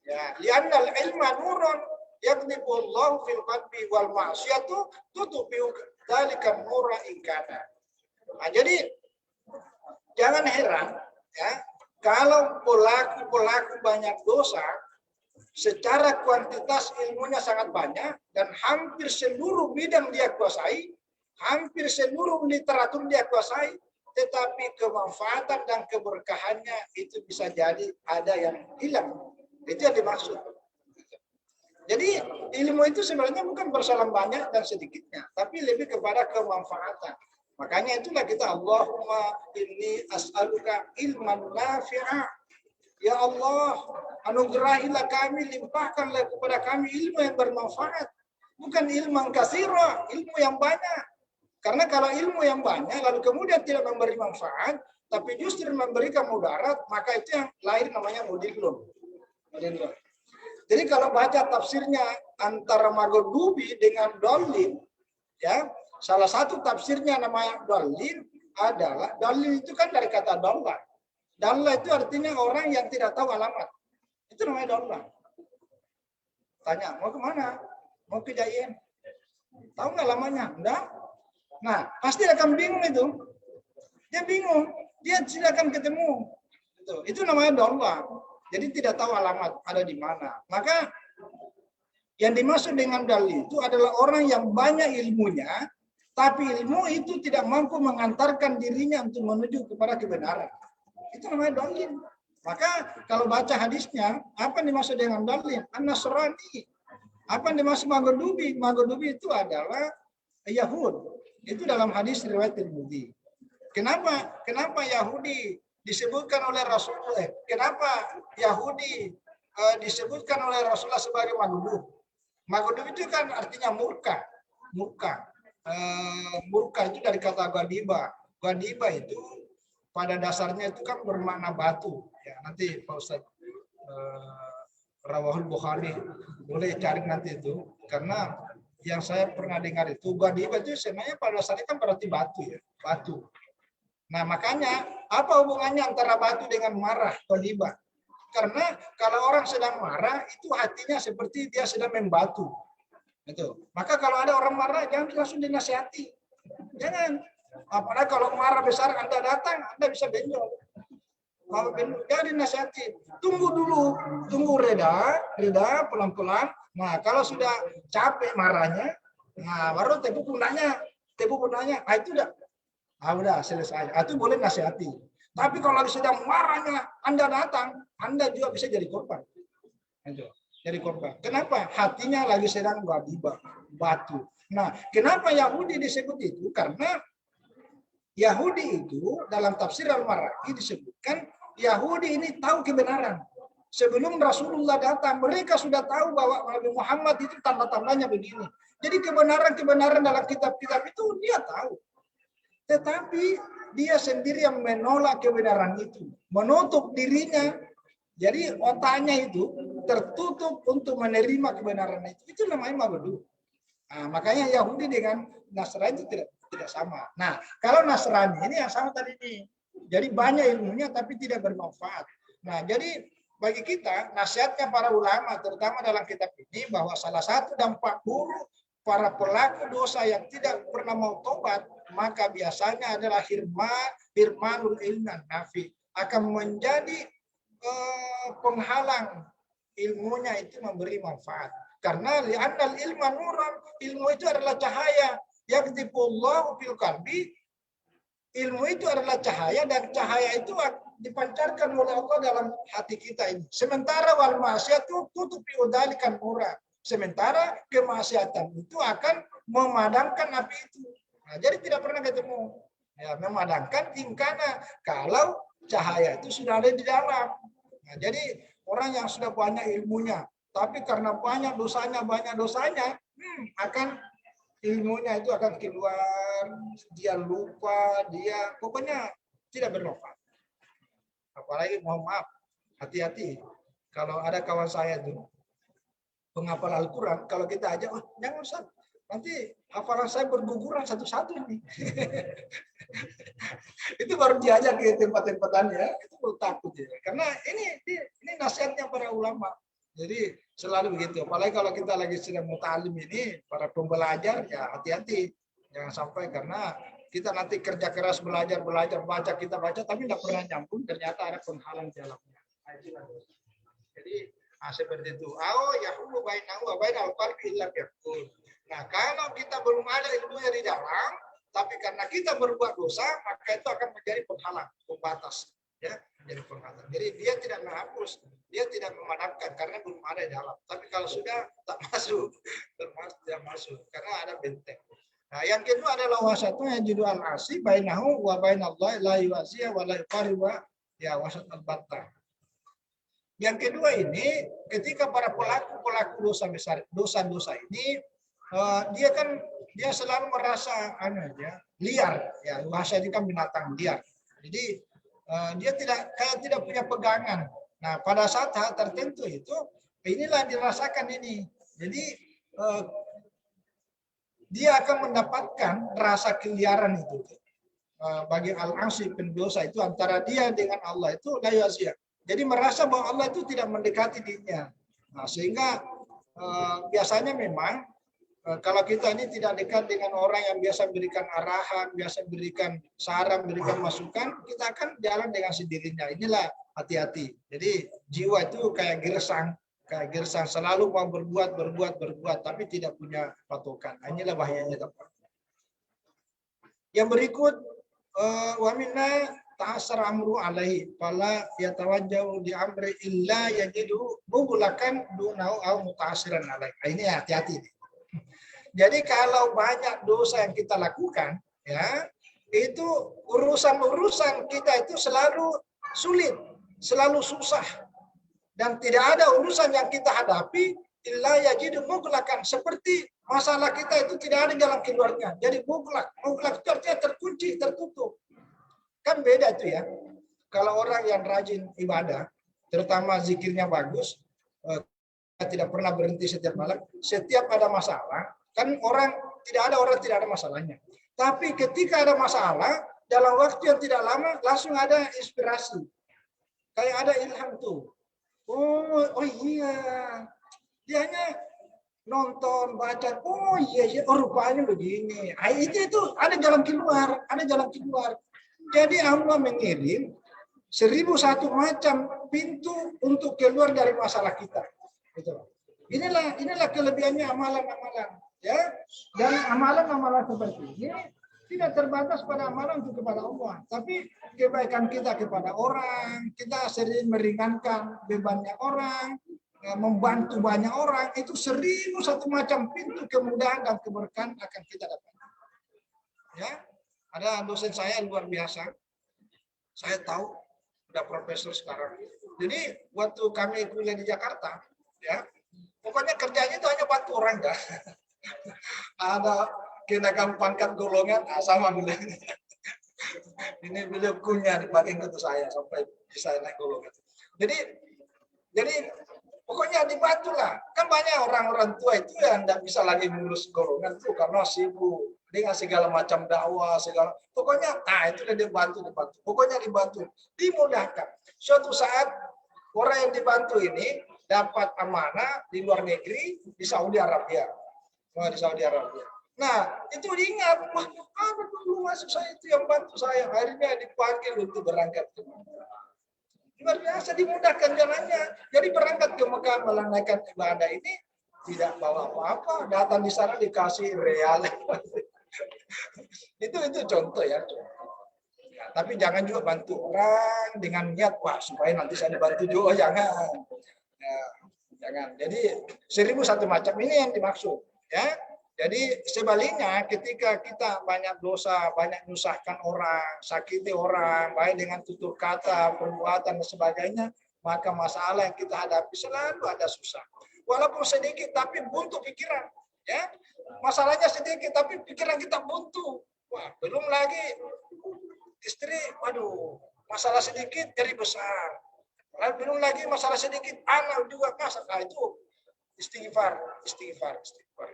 Ya, li'annal ilma nurun yaknibu Allah fil qalbi wal ma'siyatu tutubiu dzalika nura ikana. Nah, jadi jangan heran ya, kalau pelaku banyak dosa secara kuantitas ilmunya sangat banyak dan hampir seluruh bidang dia kuasai, hampir seluruh literatur dia kuasai, tetapi kemanfaatan dan keberkahannya itu bisa jadi ada yang hilang. Itu yang dimaksud. Jadi ilmu itu sebenarnya bukan persoalan banyak dan sedikitnya, tapi lebih kepada kemanfaatan. Makanya itulah kita Allahumma inni as'aluka ilman nafi'a. Ya Allah, anugerahilah kami, limpahkanlah kepada kami ilmu yang bermanfaat. Bukan ilmu yang katsira, ilmu yang banyak. Karena kalau ilmu yang banyak lalu kemudian tidak memberi manfaat, tapi justru memberikan mudarat, maka itu yang lahir namanya mudillun. Jadi kalau baca tafsirnya antara Maghdubi dengan Dallin, ya, salah satu tafsirnya namanya Dallin adalah, Dallin itu kan dari kata dalla. Dalla itu artinya orang yang tidak tahu alamat. Itu namanya dalla. Tanya, mau kemana? Mau ke Jaien? Tahu nggak lamanya? Enggak. Nah, pasti akan bingung itu. Dia bingung. Dia tidak akan ketemu. Itu namanya dalla. Jadi tidak tahu alamat ada di mana. Maka yang dimaksud dengan dalil itu adalah orang yang banyak ilmunya, tapi ilmu itu tidak mampu mengantarkan dirinya untuk menuju kepada kebenaran. Itu namanya dalil. Maka kalau baca hadisnya, apa yang dimaksud dengan dalil? An-Nasrani. Apa yang dimaksud Maghdubi? Maghdubi itu adalah Yahud. Itu dalam hadis riwayat Tirmidzi. Kenapa Yahudi disebutkan oleh Rasulullah. Kenapa Yahudi disebutkan oleh Rasulullah sebagai maghdub? Maghdub itu kan artinya murka. Murka. Murka itu dari kata ghadiba. Ghadiba itu pada dasarnya itu kan bermakna batu. Ya, nanti Pak Ustadz Rawahul Bukhari boleh cari nanti itu, karena yang saya pernah dengar itu ghadiba itu sebenarnya pada dasarnya kan berarti batu ya, batu. Nah makanya apa hubungannya antara batu dengan marah, ghadiba? Karena kalau orang sedang marah itu hatinya seperti dia sedang membatu. Itu. Maka kalau ada orang marah jangan langsung dinasihati. Jangan. Apalagi kalau marah besar Anda datang, Anda bisa benjol. Kalau benjol jangan dinasihati. Tunggu dulu, tunggu reda pelan-pelan. Nah, kalau sudah capek marahnya, nah baru tepuk pundaknya. Ah itu udah selesai. Itu boleh nasihati. Tapi kalau sedang marahnya Anda datang, Anda juga bisa jadi korban. Jadi korban. Kenapa? Hatinya lagi sedang ghadiba, batu. Nah, kenapa Yahudi disebut itu? Karena Yahudi itu dalam tafsir Al-Maraki disebutkan Yahudi ini tahu kebenaran. Sebelum Rasulullah datang, mereka sudah tahu bahwa Nabi Muhammad itu tanda-tandanya begini. Jadi kebenaran-kebenaran dalam kitab-kitab itu dia tahu. Tetapi dia sendiri yang menolak kebenaran itu, menutup dirinya. Jadi otaknya itu tertutup untuk menerima kebenaran itu. Itu namanya maghdub. Nah, makanya Yahudi dengan Nasrani itu tidak sama. Nah, kalau Nasrani ini yang sama tadi ini. Jadi banyak ilmunya tapi tidak bermanfaat. Nah, jadi bagi kita nasihatnya para ulama terutama dalam kitab ini bahwa salah satu dampak buruk para pelaku dosa yang tidak pernah mau tobat maka biasanya adalah hirmanul ilman nafi, akan menjadi penghalang ilmunya itu memberi manfaat. Karena li'annal ilma nuran, ilmu itu adalah cahaya. Yaqdhifullahu fil qalbi, ilmu itu adalah cahaya dan cahaya itu dipancarkan oleh Allah dalam hati kita ini. Sementara wal ma'siyatu tutupi udzalikan nura. Sementara kemaksiatan itu akan memadamkan api itu. Nah, jadi tidak pernah ketemu. Ya, memadamkan tingkana kalau cahaya itu sudah ada di dalam. Nah, jadi orang yang sudah banyak ilmunya, tapi karena banyak dosanya, akan ilmunya itu akan keluar, dia lupa, dia pokoknya tidak bermanfaat. Apalagi mohon maaf, hati-hati. Kalau ada kawan saya tuh penghafal Al-Quran, kalau kita aja, jangan Ustaz, nanti hafalan saya berguguran satu-satu ini. Itu baru diajak ke tempat-tempatannya, itu baru takut ya. Karena ini nasihatnya para ulama. Jadi selalu begitu. Apalagi kalau kita lagi sedang muta'alim ini, para pembelajar ya hati-hati. Jangan sampai karena kita nanti kerja keras belajar, baca, kita baca, tapi tidak pernah nyambung, ternyata ada penghalang jalannya. Jadi seperti itu. Yahulu bainahu wa bainal qalbi illa yaqul. Nah, kalau kita belum ada ilmunya di dalam, tapi karena kita berbuat dosa, maka itu akan menjadi penghalang, pembatas, ya, menjadi penghalang. Jadi dia tidak menghapus, dia tidak memadamkan karena belum ada di dalam. Tapi kalau sudah tak masuk, tidak masuk karena ada benteng. Nah, yang kedua adalah wasatnya judul al-asi bainahu wa bainallahi la yuwasiya wa la yuqariba ya wasat al-batta. Yang kedua ini ketika para pelaku dosa besar, dosa-dosa ini dia selalu merasa liar ya, bahasa ini kan binatang liar. Jadi dia tidak punya pegangan. Nah, pada saat hal tertentu itu inilah dirasakan ini. Jadi dia akan mendapatkan rasa keliaran itu. Bagi al-asi pendosa itu antara dia dengan Allah itu la yu'aziyah. Jadi merasa bahwa Allah itu tidak mendekati dirinya. Nah, sehingga biasanya memang kalau kita ini tidak dekat dengan orang yang biasa berikan arahan, biasa berikan saran, berikan masukan, kita akan jalan dengan sendirinya. Inilah hati-hati. Jadi jiwa itu kayak gersang selalu mau berbuat, tapi tidak punya patokan. Inilah bahayanya teman. Yang berikut wa minna ta'assar amru alaihi fala yatawajjahu di amri illa yajidu mughlaqan dunau au muta'assiran alaihi. Ini hati-hati. Jadi kalau banyak dosa yang kita lakukan ya, itu urusan kita itu selalu sulit, selalu susah. Dan tidak ada urusan yang kita hadapi illa yajidu mughlaqan, seperti masalah kita itu tidak ada jalan keluarnya. Jadi mughlaq itu artinya terkunci, tertutup. Kan beda itu ya. Kalau orang yang rajin ibadah, terutama zikirnya bagus, tidak pernah berhenti setiap malam, setiap ada masalah, kan tidak ada masalahnya. Tapi ketika ada masalah, dalam waktu yang tidak lama langsung ada inspirasi. Kayak ada ilham tuh. Oh iya. Dianya nonton, baca, oh iya, rupanya begini. Itu ada jalan keluar, Jadi Allah mengirim 1001 macam pintu untuk keluar dari masalah kita. Gitu. Inilah kelebihannya amalan-amalan, ya. Dan amalan-amalan seperti ini tidak terbatas pada amalan untuk kepada Allah, tapi kebaikan kita kepada orang, kita sering meringankan bebannya orang, membantu banyak orang, itu 1001 macam pintu kemudahan dan keberkahan akan kita dapat. Ya, ada dosen saya luar biasa. Saya tahu udah profesor sekarang. Jadi waktu kami kuliah di Jakarta, ya, pokoknya kerjanya itu hanya bantu orang, dah. Ada kenaikan pangkat golongan sama bilang. Ini beliau kunyah dipakai ke saya sampai bisa naik golongan. Jadi pokoknya dibantulah. Kan banyak orang-orang tua itu yang tidak bisa lagi mengurus golongan tuh karena sibuk dengan segala macam dakwah, pokoknya itu dia dibantu. Pokoknya dibantu, dimudahkan. Suatu saat orang yang dibantu ini dapat amanah di luar negeri di Saudi Arabia. Nah, itu diingat, wah, ada dulu masuk saya itu yang bantu saya. Akhirnya dipanggil untuk berangkat ke Mekah. Luar biasa dimudahkan jalannya. Jadi berangkat ke Mekah menunaikan ibadah ini tidak bawa apa-apa. Datang di sana dikasih real. itu contoh ya. Tapi jangan juga bantu orang dengan niat wah supaya nanti saya dibantu juga, jangan. Jangan. Jadi 1001 macam ini yang dimaksud, ya. Jadi sebaliknya ketika kita banyak dosa, banyak menyusahkan orang, sakiti orang, baik dengan tutur kata, perbuatan dan sebagainya, maka masalah yang kita hadapi selalu ada susah. Walaupun sedikit tapi buntu pikiran, ya. Masalahnya sedikit tapi pikiran kita buntu. Wah, belum lagi istri, waduh, masalah sedikit jadi besar. Belum lagi masalah sedikit anak juga masalah, itu istighfar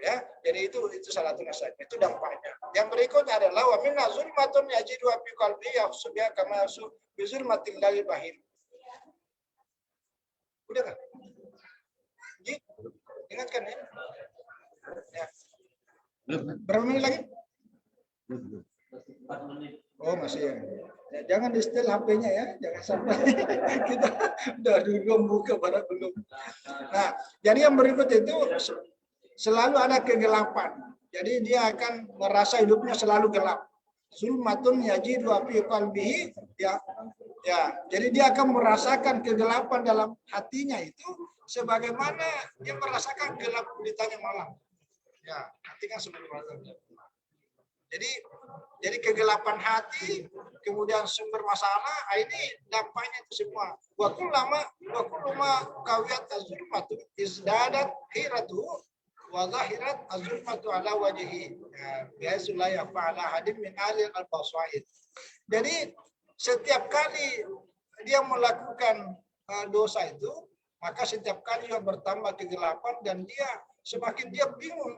ya. Jadi itu salah satu nasihat. Itu dampaknya. Yang berikutnya adalah wa minna zulmatun yajidu fi qalbi yahsubiha kama yasu bi zulmatil lail bahir. Udah kan? Ingatkan ya. Ya. Berapa menit lagi? Oh masih ya. Jangan di setel HP-nya ya, jangan sampai kita udah dulu buka pada belum. Nah, jadi yang berikut itu selalu ada kegelapan. Jadi dia akan merasa hidupnya selalu gelap. Zulmatun yajidu fi qalbihi, ya. Jadi dia akan merasakan kegelapan dalam hatinya itu sebagaimana dia merasakan gelap gulitanya malam. Ya, hati kan seperti itu. Jadi kegelapan hati, kemudian sumber masalah, ini dampaknya itu semua. Wa kullama kawiyat az-zulmatu izdadat hiratu wa zahirat az-zulmatu ala wajhi. Biasa la yafa'ala hadim min ahli al-basaid. Jadi setiap kali dia melakukan dosa itu, maka setiap kali dia bertambah kegelapan dan dia semakin dia bingung,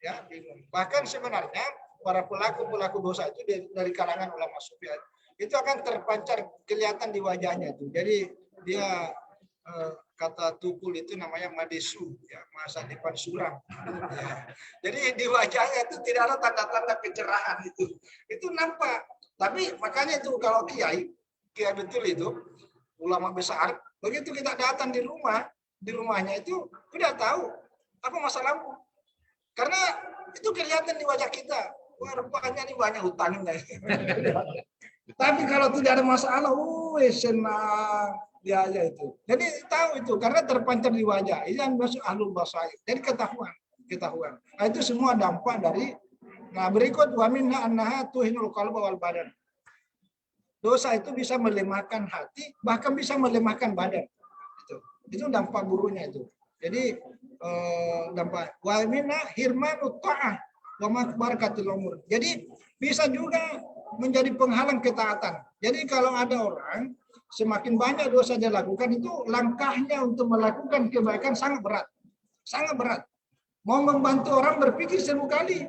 ya, bingung. Bahkan sebenarnya para pelaku dosa itu dari kalangan ulama sufi itu akan terpancar kelihatan di wajahnya itu. Jadi dia kata tukul itu namanya madesu, ya, masa depan suram. Ya. Jadi di wajahnya itu tidak ada tanda-tanda kecerahan itu nampak. Tapi makanya itu kalau kiai betul itu ulama besar, begitu kita datang di rumahnya itu udah tahu apa masalahmu, karena itu kelihatan di wajah kita. Wah, rupanya ini banyak hutangnya. Tapi kalau tidak ada masalah, senang dia aja itu. Jadi tahu itu karena terpancar di wajah. Ini yang masuk ahlul basair. Jadi ketahuan. Nah, itu semua dampak dari. Nah, berikut wa minha annaha tuhinul qalba wal badan. Dosa itu bisa melemahkan hati, bahkan bisa melemahkan badan. Itu dampak buruknya itu. Jadi dampak wa minna hirmanu ta'ah wa barakatul umur. Jadi bisa juga menjadi penghalang ketaatan. Jadi kalau ada orang semakin banyak dosa dia lakukan, itu langkahnya untuk melakukan kebaikan sangat berat. Sangat berat. Mau membantu orang berpikir 1000 kali.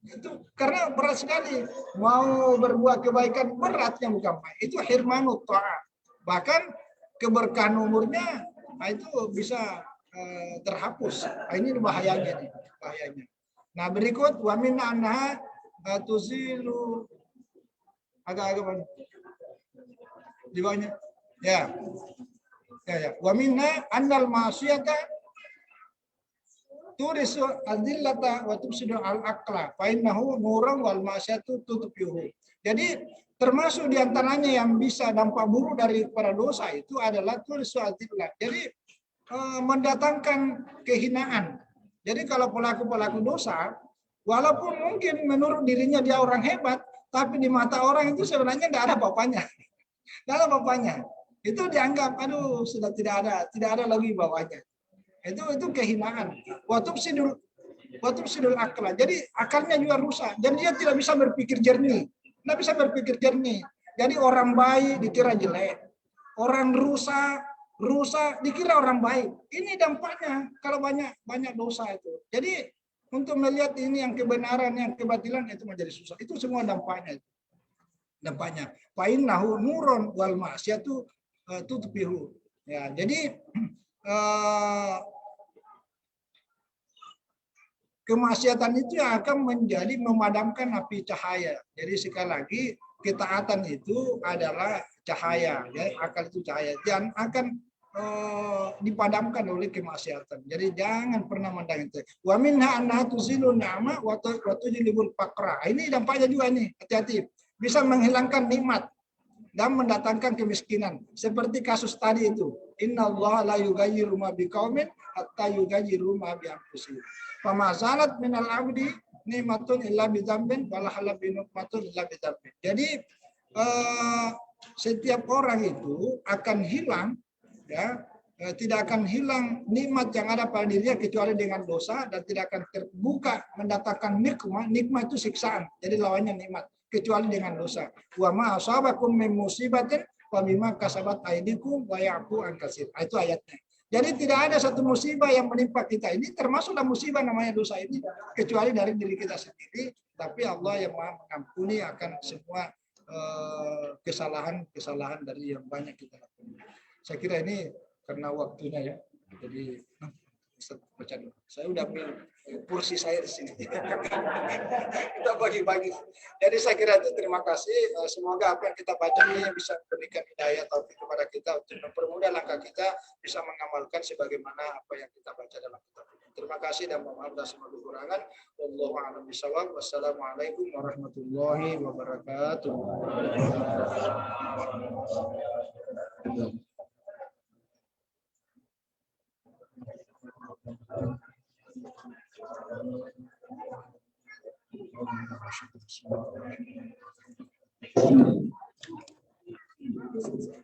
Itu karena berat sekali. Mau berbuat kebaikan beratnya bukan main. Itu hirmanu ta'ah. Bahkan keberkahan umurnya itu bisa terhapus. Ini bahayanya nih, bahayanya. Nah, berikut wa min anha tuzilu agak-agak banyak. Di bawahnya. Ya. Ya. Wa minha annal ma'siyata turisu adillata wa tufsidu al-aqla fa innahu nurun wal ma'siyatu tutfihu. Jadi termasuk diantaranya yang bisa dampak buruk dari para dosa itu adalah turisu adillah. Jadi mendatangkan kehinaan. Jadi kalau pelaku-pelaku dosa, walaupun mungkin menurut dirinya dia orang hebat, tapi di mata orang itu sebenarnya tidak ada bapaknya. Tidak ada bapaknya. Itu dianggap, aduh sudah tidak ada lagi bapaknya. Itu kehinaan. Watub sidul akal. Jadi akalnya juga rusak. Dan dia tidak bisa berpikir jernih. Tidak bisa berpikir jernih. Jadi orang baik dikira jelek. Orang rusak dikira orang baik. Ini dampaknya kalau banyak dosa itu. Jadi untuk melihat ini yang kebenaran, yang kebatilan itu menjadi susah. Itu semua dampaknya. Dampaknya. Fa innahu nurun wal ma'siyatu tutfihu. Ya, jadi kemaksiatan itu yang akan menjadi memadamkan api cahaya. Jadi sekali lagi ketaatan itu adalah cahaya, ya, akal itu cahaya dan akan dipadamkan oleh kemaksiatan. Jadi jangan pernah mandang itu. Wa minha annaha tuzilu ni'ma wa tujlibul faqra. Ini dampaknya juga nih, hati-hati. Bisa menghilangkan nikmat dan mendatangkan kemiskinan. Seperti kasus tadi itu. Innallaha la yughayyiru ma biqaumin hatta yughayyiru ma bi anfusihim. Fa ma zalat minal abdi nikmatun illa bi dzambin wala halal bi nikmatun illa bi dzambin. Jadi setiap orang itu akan hilang, ya, tidak akan hilang nikmat yang ada pada dirinya kecuali dengan dosa, dan tidak akan terbuka mendatangkan nikmat itu siksaan. Jadi lawannya nikmat kecuali dengan dosa. Wa ma asabakum min musibatin fa bima kasabat aydikum wa ya'fu an katsir. Itu ayatnya. Jadi tidak ada satu musibah yang menimpa kita ini, termasuklah musibah namanya dosa ini, kecuali dari diri kita sendiri. Tapi Allah yang Maha mengampuni akan semua kesalahan dari yang banyak kita lakukan. Saya kira ini karena waktunya ya. Jadi baca dulu. Saya udah ambil kursi saya di sini. Kita bagi-bagi. Jadi saya kira itu, terima kasih. Semoga apa yang kita baca ini bisa memberikan hidayah taufik kepada kita untuk mempermudah langkah kita bisa mengamalkan sebagaimana apa yang kita baca dalam kitab ini. Terima kasih dan mohon maaf atas semua kekurangan. Wallahu a'lam bishawab. Wassalamualaikum warahmatullahi wabarakatuh. Thank you.